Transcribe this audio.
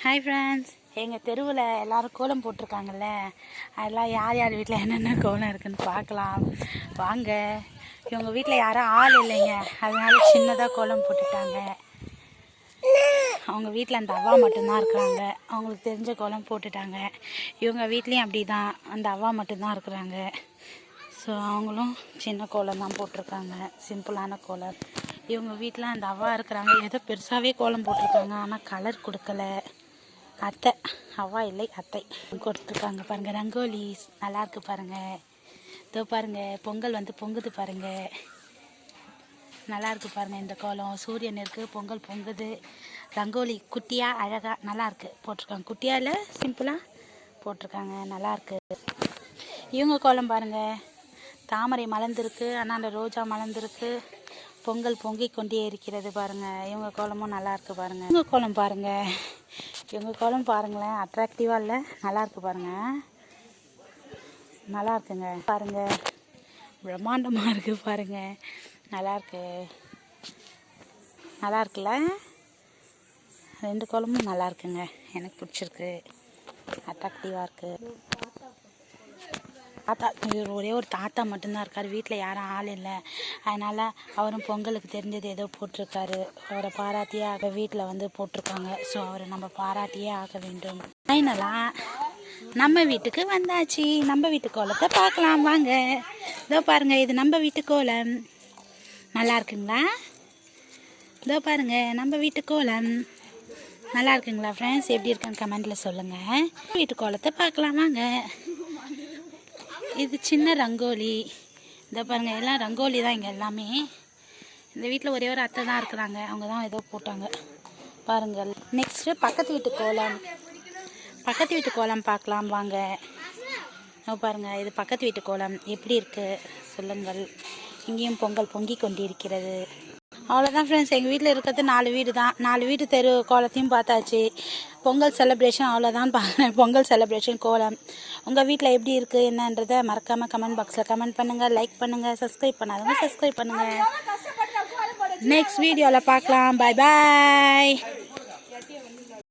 Hi friends, எங்கள் தெருவில் எல்லோரும் கோலம் போட்டிருக்காங்கல்ல, அதெல்லாம் யார் யார் வீட்டில் என்னென்ன கோலம் இருக்குதுன்னு பார்க்கலாம் வாங்க. இவங்க வீட்டில் யாரும் ஆள் இல்லைங்க, அதனால சின்னதாக கோலம் போட்டுட்டாங்க. அவங்க வீட்டில் அந்த அவ்வா மட்டும்தான் இருக்கிறாங்க, அவங்களுக்கு தெரிஞ்ச கோலம் போட்டுட்டாங்க. இவங்க வீட்லேயும் அப்படி தான், அந்த அவ்வா மட்டும்தான் இருக்கிறாங்க. ஸோ அவங்களும் சின்ன கோலம் தான் போட்டிருக்காங்க, சிம்பிளான கோலம். இவங்க வீட்டில் அந்த அவ்வா இருக்கிறாங்க, ஏதோ பெருசாகவே கோலம் போட்டிருக்காங்க, ஆனால் கலர் கொடுக்கல. அத்தை, அவ்வா இல்லை அத்தை கொடுத்துருக்காங்க. பாருங்கள், ரங்கோலி நல்லாயிருக்கு பாருங்கள். இதோ பாருங்கள், பொங்கல் வந்து பொங்குது பாருங்கள், நல்லாயிருக்கு பாருங்கள். இந்த கோலம் சூரியன் இருக்குது, பொங்கல் பொங்குது. ரங்கோலி குட்டியாக அழகாக நல்லாயிருக்கு போட்டிருக்காங்க. குட்டியாக இல்லை, சிம்பிளாக போட்டிருக்காங்க, நல்லாயிருக்கு. இவங்க கோலம் பாருங்கள், தாமரை மலர்ந்துருக்கு, ஆனால் அந்த ரோஜா மலர்ந்துருக்கு. பொங்கல் பொங்கி கொண்டே இருக்கிறது பாருங்கள். இவங்க கோலமும் நல்லாயிருக்கு பாருங்கள். இவங்க கோலம் பாருங்கள், இவங்க கோலம் பாருங்களேன், அட்ராக்டிவாக இல்லை, நல்லாயிருக்கு பாருங்கள், நல்லா இருக்குங்க பாருங்கள். பிரம்மாண்டமாக இருக்குது பாருங்கள், நல்லாயிருக்கு, நல்லா இருக்குல்ல. ரெண்டு கோலமும் நல்லா இருக்குங்க, எனக்கு பிடிச்சிருக்கு, அட்ராக்டிவாக இருக்குது. தாத்தா, ஒரே ஒரு தாத்தா மட்டும்தான் இருக்கார், வீட்டில் யாரும் ஆள் இல்லை. அதனால் அவரும் பொங்கலுக்கு தெரிஞ்சது ஏதோ போட்டிருக்காரு. அவரை பாராட்டியே ஆக வீட்டில் வந்து போட்டிருக்காங்க. ஸோ அவரை நம்ம பாராட்டியே ஆக வேண்டும். ஃபைனலாக நம்ம வீட்டுக்கு வந்தாச்சு. நம்ம வீட்டு கோலத்தை பார்க்கலாம் வாங்க. இதோ பாருங்கள், இது நம்ம வீட்டு கோலம், நல்லா இருக்குங்களா? இதோ பாருங்கள், நம்ம வீட்டு கோலம் நல்லா இருக்குங்களா ஃப்ரெண்ட்ஸ்? எப்படி இருக்குன்னு கமெண்டில் சொல்லுங்கள். வீட்டு கோலத்தை பார்க்கலாம் வாங்க. இது சின்ன ரங்கோலி. இதை பாருங்கள், எல்லாம் ரங்கோலி தான் இங்கே எல்லாமே. இந்த வீட்டில் ஒரே ஒரு அத்தை தான் இருக்கிறாங்க, அவங்க தான் ஏதோ போட்டாங்க பாருங்கள். நெக்ஸ்ட்டு பக்கத்து வீட்டு கோலம், பக்கத்து வீட்டு கோலம் பார்க்கலாம் வாங்க. பாருங்கள், இது பக்கத்து வீட்டு கோலம் எப்படி இருக்குது சொல்லுங்கள். இங்கேயும் பொங்கல் பொங்கி கொண்டிருக்கிறது. அவ்வளோதான் ஃப்ரெண்ட்ஸ், எங்கள் வீட்டில் இருக்கிறது 4 வீடு தான். 4 வீட்டு தெரு கோலத்தையும் பார்த்தாச்சு. பொங்கல் செலிப்ரேஷன் அவ்வளோதான் பாருங்கள். பொங்கல் செலிப்ரேஷன் கோலம் உங்கள் வீட்டில் எப்படி இருக்குது என்னன்றதை மறக்காமல் கமெண்ட் பாக்ஸில் கமெண்ட் பண்ணுங்கள், லைக் பண்ணுங்கள், சப்ஸ்கிரைப் பண்ணாதவங்க சப்ஸ்கிரைப் பண்ணுங்கள். நெக்ஸ்ட் வீடியோவில் பார்க்கலாம். பாய் பாய்.